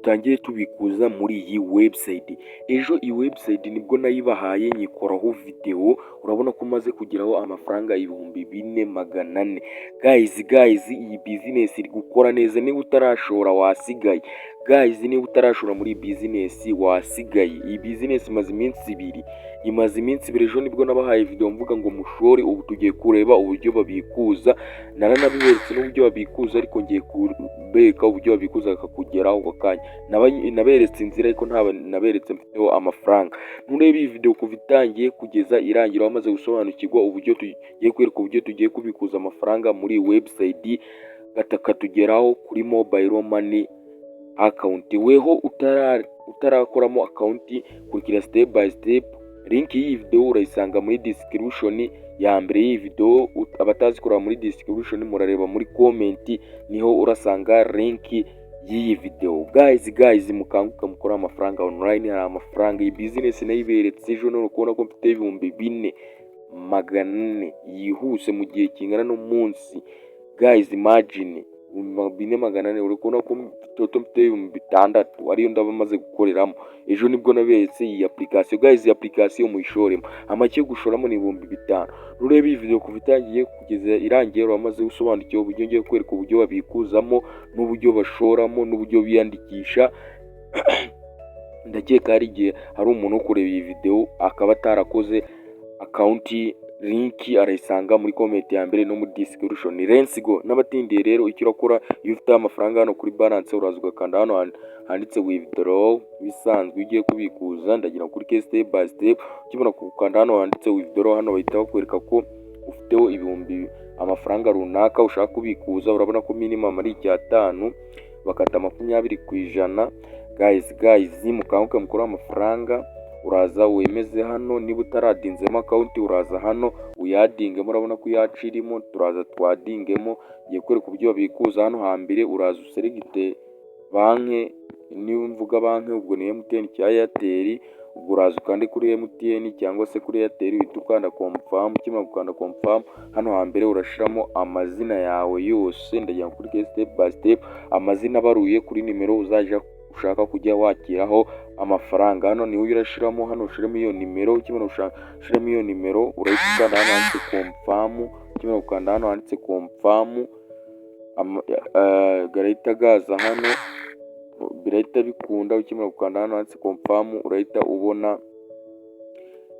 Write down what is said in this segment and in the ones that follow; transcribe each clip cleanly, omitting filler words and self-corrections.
dutangire tubikuza muri iyi website. Ejo iyi website nibwo nayibahaye nyikoraho video, urabona ko maze kugeraho amafaranga 4,400. Guys, iyi business iri gukora neza. Niba utarashora wasigaye. Guys, niba utarashora muri business wasigaye. Iyi business imaze iminsi 2. Ejo nibwo nabahaye video mvuga ngo mushore. Ubu tugiye kureba uburyo babikuza. Naranabiberetse n'uburyo babikuza, ariko ngiye kubeka uburyo babikuza akakugeraho ako kanya. Naberetse inzira ariko naberetse mfiteho amafaranga. Nurebe iyi video kuva itangiye kugeza irangira wamaze gusobanukirwa uburyo tugiye kwereka uburyo tugiye kubikuza amafaranga muri website gatugeraho kuri mobile money account. Weho utarakoramo account, kurikira step by step. Link y'iyi video urayisanga muri description ya mbere y'iyi video. Abatazikora muri description murareba muri comment, niho urasanga link y'iyi video. Guys, mukanguka mukora amafaranga online. Hari amafaranga. Iyi business nayiberetse ejo, none kubona ko mfite 4,400 yihuse mu gihe kingana n'umunsi. Guys, imagine 4,400 uri kubona ko toto mfite 6,000 ariyo ndaba maze gukoreramo. Ejo nibwo naberetse iyi application. Guys, iyi application muyishoremo. Amake yo gushoramo ni 5,000. Rurebe iyi video kuva itangiye kugeza irangiye uramaze gusobanukirwa uburyo ngiye kwereka uburyo babikuzamo n'uburyo bashoramo n'uburyo biyandikisha. Ndakeka hari igihe hari umuntu ukureba iyi video akaba atarakoze account. Link arayisanga muri comment ya mbere no muri description. Let's go. N'abatindiye rero icyo urakora iyo ufite amafaranga hano kuri balance uraza ugakanda hano handitse withdraw. Bisanzwe ugiye kubikuza, ndagira kuri step by step. Ukibona gukanda hano handitse withdraw, hano bahita bakwereka ko ufiteho amafaranga runaka ushaka kubikuza. Urabona ko minimum ari 5, bakata 20%. Guys, mukanguke mukora amafaranga. Uraza wemeze hano. Niba utaradinzemo account uraza hano uyadingemo. Urabona ko yacirimo, turaza twadingemo. Ngiye kwereka uburyo babikuza. Hano hambere uraza uselegite banki. Niba mvuga banki ubwo ni MTN cyangwa Airtel, ubwo uraza ukande kuri MTN cyangwa se kuri Airtel, uhita ukanda confirm. Ukimara gukanda confirm, hano hambere urashiramo amazina yawe yose. Ndagira kuri step by step amazina baruye kuri nimero uzaje ushaka kujya wakiraho amafaranga. Hano niwe urashiramo, hano ushiremo iyo nimero. Ukimara ushiramo iyo nimero urahita ukanda hano handitse confirm. Ukimara gukanda hano handitse confirm, garahita gaza hano, birahita bikunda. Ukimara gukanda hano handitse confirm urahita ubona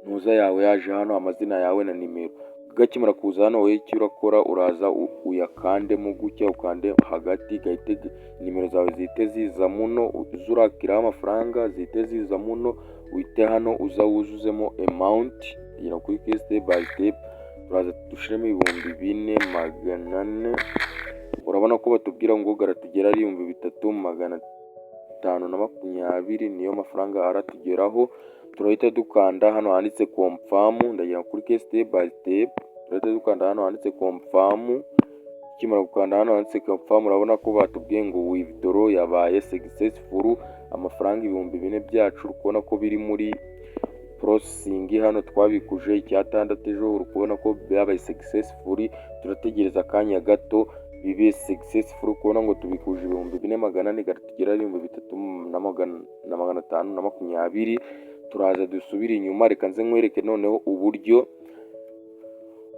ntuza yawe yaje hano, amazina yawe na nimero. Gakimara kuza hano wowe icyo urakora uraza uyakandemo gutya, ukande hagati gahite nimero zawe zihite ziza muno. Uzurakiraho amafaranga zihite ziza muno, uhite hano uza wuzuzemo amount. Gira kuri step by step uraza dushiremo 4,400. Urabona ko batubwira ngo garatugera ari 3,520 niyo mafaranga aratugeraho. Turahita dukanda hano handitse confirm. Ndagira kuri step by step turahita dukanda hano handitse confirm. Ukimara gukanda hano handitse confirm urabona ko batubwiye ngo withdraw yabaye successful. Amafaranga 4,000 byacu ukubona ko biri muri processing. Hano twabikuje 6 ejo, ukubona ko byabaye successful. Turategereza akanya gato bibe successful. Kubona ngo tubikuje 4,400 gatugera ari 3,520. Turaza dusubira inyuma. Reka nze nkwereke noneho uburyo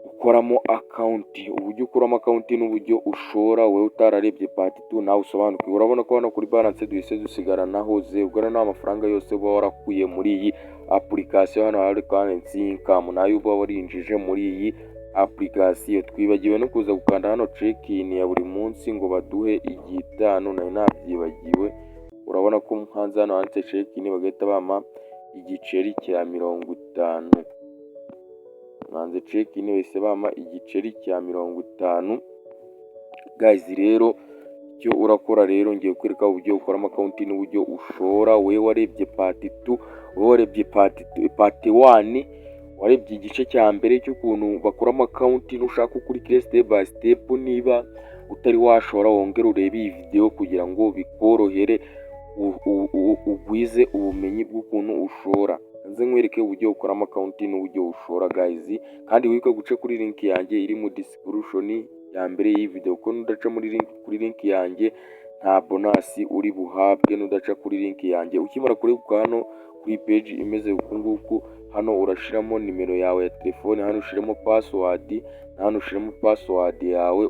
ukoramo account. Uburyo ukoramo account n'uburyo ushora. Wewe utararebye part 2 nawe usobanukiwe. Urabona ko hano kuri balance duhise dusigaranaho 0. Ubwo rero amafaranga yose uba warakuye muri iyi application. Hano hari currency income nayo uba warinjije muri iyi application. Twibagiwe no kuza gukanda hano check in ya buri munsi ngo baduhe 5. Nayo nabyibagiwe. Urabona ko hanze hano handitse check in bagahita bama igiceri cya 50. Nanze check in wese bama igiceri cya 50. Guys, rero icyo urakora rero ngiye kwereka uburyo ukoramo account n'uburyo ushora. Wewe warebye part 2, wewe warebye part 1, warebye igice cya mbere cy'ukuntu bakoramo account n'ushaka kuri step by step. Niba utari washora wongera urebe iyi video kugira ngo bikorohere ugwize ubumenyi bw'ukuntu ushora. Nze nkwereke uburyo ukoramo account n'uburyo ushora. Guys, kandi wibuke guca kuri link yanjye iri mu description ya mbere y'iyi video. Ko nudaca kuri link yanjye nta bonasi uri buhabwe nudaca kuri link yanjye. Ukimara kureguka hano kuri page imeze uku nguku, hano urashiramo nimero yawe ya telefone, hano ushiremo password, hano ushiremo password yawe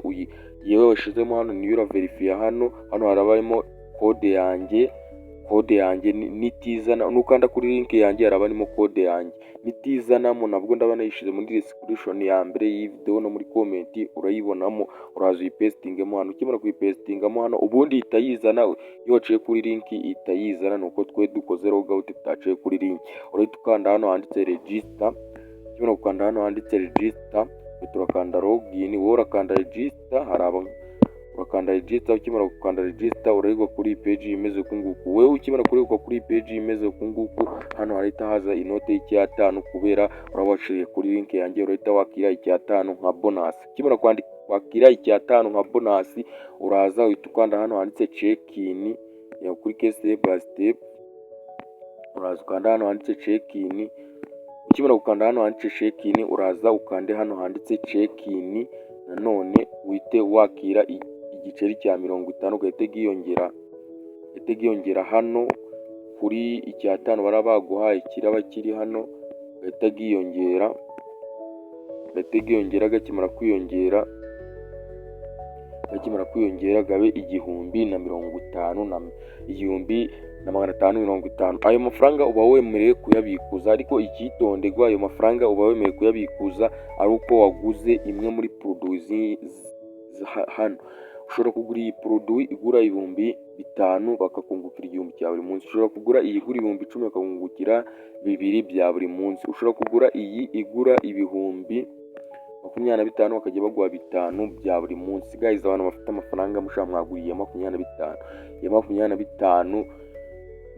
yewe washizemo hano niyo uraverifya. hano harabarimo code yanjye nitizana nukanda kuri link yanjye harabarimo code yanjye nitizanamo, nabwo ndaba nayishize muri description ya mbere y'iyi video no muri comment urayibonamo, uraza uyipestingemo hano. Ukimara kuyipestingamo hano ubundi itayizana, iyo waciye kuri link itayizana, nuko twe dukoze logout tutaciye kuri link. Urahita ukanda hano handitse register, ukimara gukanda hano handitse register turakanda login, wowe urakanda register, urakanda register. Ukimara gukanda register urayigwa kuri page imeze uku nguku. Wewe ukimara kurigwa kuri page imeze uku nguku, hano harita haza inote y'I5 kubera urabashiriye kuri link yanjye, urahita wakira I5 nka bonus. Ukimara kwakira I5 nka bonus, uraza uhita ukanda hano handitse check in, kuri step by step, uraza ukanda hano handitse check in. Ukimara gukanda hano handitse check in, uraza ukande hano handitse check in, nanone uhite wakira igiceri cya 50 ugahita giyongera hano kuri I5 barabaguhaye kiraba kiri hano, ugahita giyongera. Gakimara kwiyongera gabe 1550. Ayo mafaranga uba wemerewe kuyabikuza, ariko ikitonderwa ayo mafaranga uba wemerewe kuyabikuza ari uko waguze imwe muri produits hano. Ushobora kugura iyi produit igura 5000 bakakungukira 1000 cya buri munsi. Ushobora kugura iyi igura 1010 bakakungukira 2 bya buri munsi. Ushobora kugura iyi igura 25,000 bakajya baguha 5 bya buri munsi. Guys, abantu bafite amafaranga mushaka mwaguriye 25, ya 25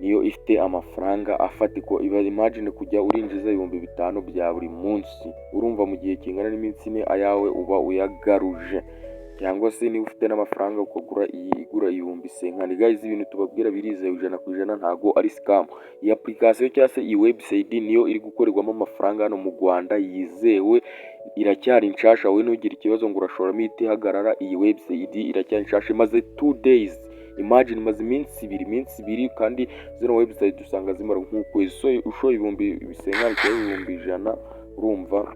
niyo ifite amafaranga afatiko. Imagine kujya urinjiza 5000 bya buri munsi, urumva mu gihe kingana n'iminsi 4 ayawe uba uyagaruje. Cyangwa se niba ufite n'amafaranga ukagura iyi igura 5000. Guys, ibintu tubabwira birizewe 100%, ntago ari scam. Iyi application cyangwa se iyi website niyo iri gukorerwamo amafaranga hano mu Rwanda, yizewe, iracyari nshasha. Wowe ntugire ikibazo ngo urashoramo ihita ihagarara. Iyi website iracyari nshasha, imaze 2 days. Imagine imaze iminsi 2 kandi zino website dusanga zimara nk'ukwezi. Ushoye 5000 cyangwa 100,000, urumva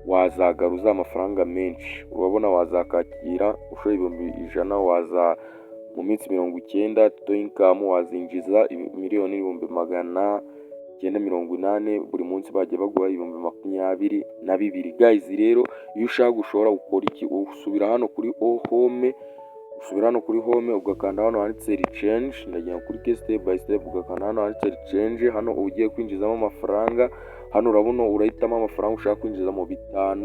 wazagaruza amafaranga menshi. Urabona wazakakira ushoye 100,000 waza mu minsi 90 to income wazinjiza 1,980,000 buri munsi. Bagiye baguha 22,000. Guys, rero iyo ushaka gushora ukora iki? Usubira hano kuri home, ugakanda hano handitse rechange, ndagira kuri step by step, ugakanda hano handitse rechange. Hano ugiye kwinjizamo amafaranga, hano urabona urahitamo amafaranga ushaka kwinjizamo 5, 10,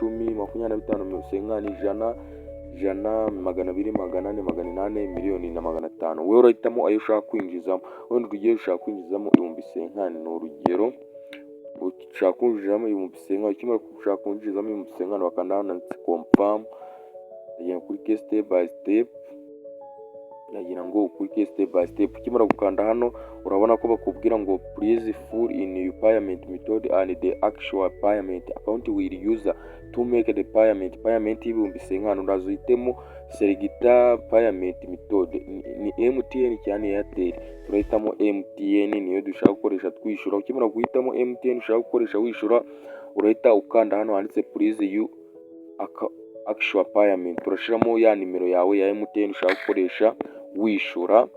25, 50, 100, 200, 400, 800, miliyoni na 500. Wewe urahitamo ayo ushaka kwinjizamo. Wenda ugiye ushaka kwinjizamo 50,000 ni urugero, ushaka kwinjizamo 50,000. Ukimara ushaka kwinjizamo 50,000 bakanda hano handitse confirm, ndagira kuri step by step, Ukimara gukanda hano urabona ko bakubwira ngo please fill in your payment method and the actual payment account will use to make the payment 50,000. Uraza uhitemo selecta payment method, ni MTN cyane Airtel. Turahitamo MTN, niyo dushaka gukoresha twishyura. Ukimara guhitamo MTN ushaka gukoresha wishyura, urahita ukanda hano handitse please you actual payment. Turashiramo ya nimero yawe ya MTN ushaka gukoresha wishyura.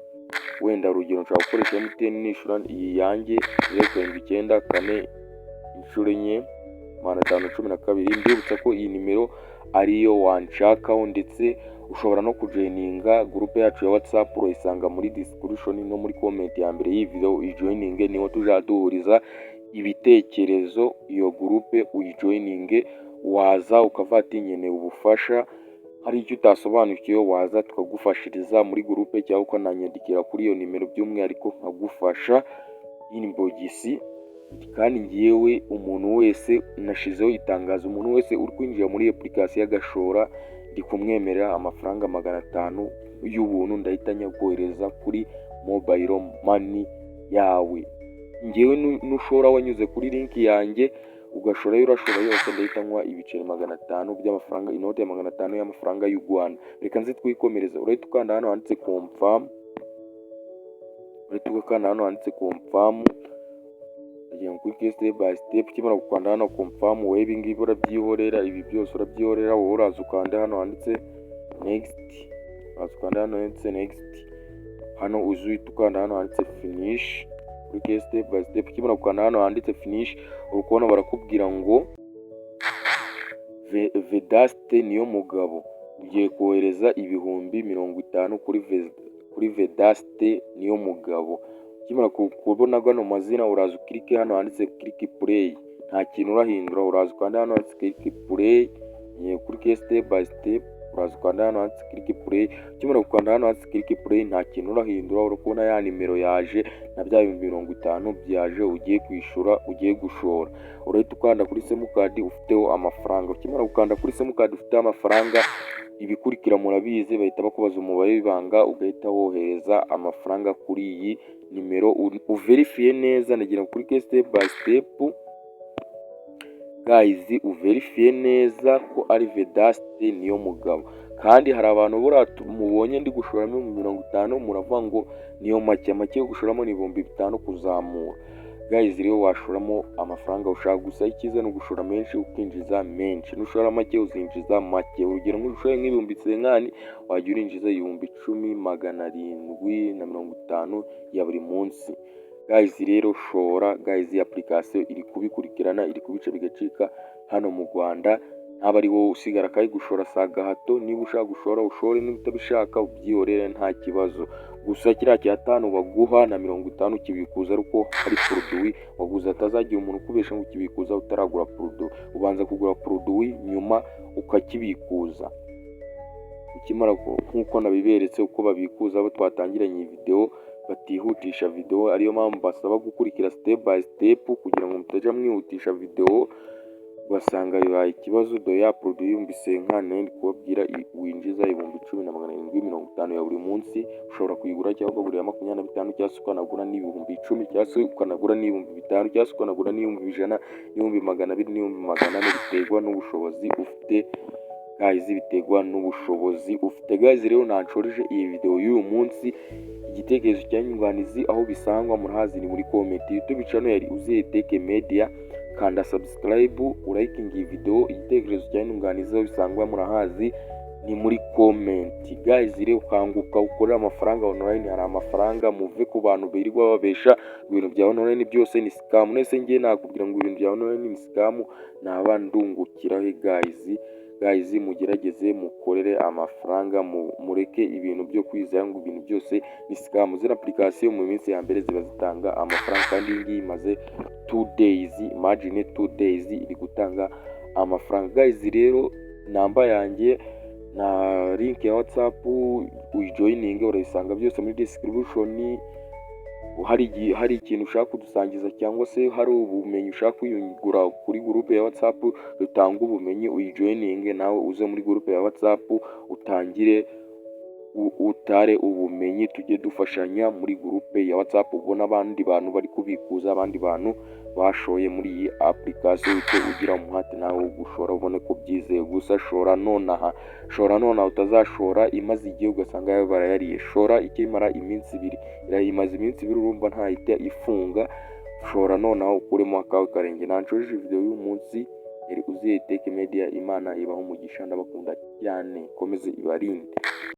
Wenda urugero nshaka gukoresha MTN nishyura iyi yanjye 094 inshuro 4 512. Mbibutsa ko iyi nimero ariyo wanshakaho, ndetse ushobora no kujoininga groupe yacu ya WhatsApp, urayisanga muri description no muri comment ya mbere y'iyi video. Uyijoininge, niho tujaduhuriza ibitekerezo. Iyo groupe uyijoininge, waza ukavati nkeneye ubufasha, hari icyo utasobanukiwe waza tukagufashiriza muri groupe, cyangwa ukananyandikira kuri iyo nimero by'umwihariko nkagufasha inbox. Kandi ngiyewe umuntu wese nashizeho itangazo, umuntu wese uri kwinjira muri application y'agashora ndi kumwemerera amafaranga 500 y'ubuntu, ndahita nyakohereza kuri mobile money yawe. Ngiyewe nushora wanyuze kuri link yanjye ugashora urashora yose ndahita nywa ibiceri 500 by'amafaranga, inote ya 500 y'amafaranga y'u Rwanda. Reka nzi twikomereza. Urahita ukanda hano handitse confirm, urahita ukanda hano handitse confirm, ugiye kuri step by step. Kimara gukanda hano confirm, wowe ibi ngibi urabyihorera, ibi byose urabyihorera, wowe uraza ukanda hano handitse next, ukanda hano handitse next, hano uzuhita ukanda hano handitse finish kuri step by step. Kimara gukanda hano handitse finish, urukubona barakubwira ngo Vedaste Niyomugabo ugiye kohereza ibihumbi 50 kuri Vedaste Niyomugabo. Kimara kubona gano mazina, uraza ukirike hano handitse click play, nta kintu urahindura. Uraza ukanda hano handitse click play, kuri step by step uraza ukanda hano handitse click play. Kimara gukanda hano handitse click play, nta kintu urahindura. Urabona ya nimero yaje na bya 50 byaje ugiye kwishura, ugiye gushora. Urahita ukanda kuri simukadi ufiteho amafaranga. Ukimara gukanda kuri simukadi ufiteho amafaranga, ibikurikira murabizi, bahita bakubaza umubare w'ibanga, ugahita wohereza amafaranga kuri iyi nimero. Uverifiye neza, nagira kuri step by step guys, uverifiye neza ko ari Vedaste Niyomugabo. Kandi hari abantu mubonye ndi gushoramo 50, muravuga ngo niyo make yo gushoramo ni 5,000 kuzamura. Guys, rero washoramo amafaranga ushaka, gusa icyiza no gushora menshi ukinjiza menshi. Nushora make uzinjiza make. Urugero nk'ushora nk'ibihumbi 90 wajya urinjiza 10,750 ya buri munsi. Guys, rero shora. Guys, iyi application iri kubikurikirana, iri kubica bigacika hano mu Rwanda. Ntaba ari wowe usigara kayi gushora saga hato. Niba ushaka gushora ushore, niba utabishaka ubyihorere nta kibazo. Gusa kiriya cya 5 baguha na 50 kibikuza, ariko ari produit waguze, atazagira umuntu ukubesha ngo kibikuza utaragura produit. Ubanza kugura produit nyuma ukakibikuza. Ukimara nkuko nabiberetse uko babikuza, abo twatangiranye iyi video batihutisha video, ariyo mpamvu basaba gukurikira step by step kugira ngo mutaja mwihutisha video basanga bibaye ikibazo. Do ya produit yumbise nkane kubabwira winjiza 10,750 ya buri munsi. Ushobora kuyigura cyangwa ukagura 25 cyangwa ukanagura n'ibihumbi 10 cyangwa ukanagura n'ibihumbi 5 cyangwa ukanagura n'ibihumbi 100, n'ibihumbi 200, n'ibihumbi 400, biterwa n'ubushobozi ufite. Guys, biterwa n'ubushobozi ufite. Guys, rero nancoreje iyi video y'uyu munsi. Igitekerezo cyanyunganizi aho bisangwa murahazi ni muri comment. YouTube channel yari Uziye Tech Media, kanda subscribe, urayikinga iyi video. Igitekerezo cyanyunganizi aho bisangwa murahazi ni muri comment. Guys, rero kanguka ukorera amafaranga online, hari amafaranga. Muve ku bantu birirwa babesha ibintu bya online byose ni scam. Nese ngiye nakubwira ngo ibintu bya online ni scam, nabandungukira he. Guys, mugerageze mukorere amafaranga, mureke ibintu byo kwizera ngo ibintu byose ni scam. Zira application mu minsi ya mbere ziba zitanga amafaranga, kandi ngiye imaze 2 days, imagine 2 days iri gutanga amafaranga. Guys, rero namba yanjye na link ya WhatsApp uyijoininge, urayisanga byose muri description. Hari ikintu ushaka kudusangiza cyangwa se hari ubumenyi ushaka kwiyungura kuri groupe ya WhatsApp, rutanga ubumenyi, uyijoininge nawe uze muri groupe ya WhatsApp utangire utare ubumenyi, tujye dufashanya muri groupe ya WhatsApp. Ubona abandi bantu bari kubikuza, abandi bantu bashoye muri iyi application, icyo ugira umuhate nawe gushora, ubone ko byizeye. Gusa shora nonaha, utazashora imaze igihe ugasanga yawe barayariye. Shora ikimara iminsi 2, irayimaze iminsi 2 urumva ntahita ifunga. Shora nonaha ukuremo akawe karenge. Nancoreje video y'uyu munsi yari Uziye Tech Media. Imana ibaho umugisha, ndabakunda cyane, komeze ibarinde.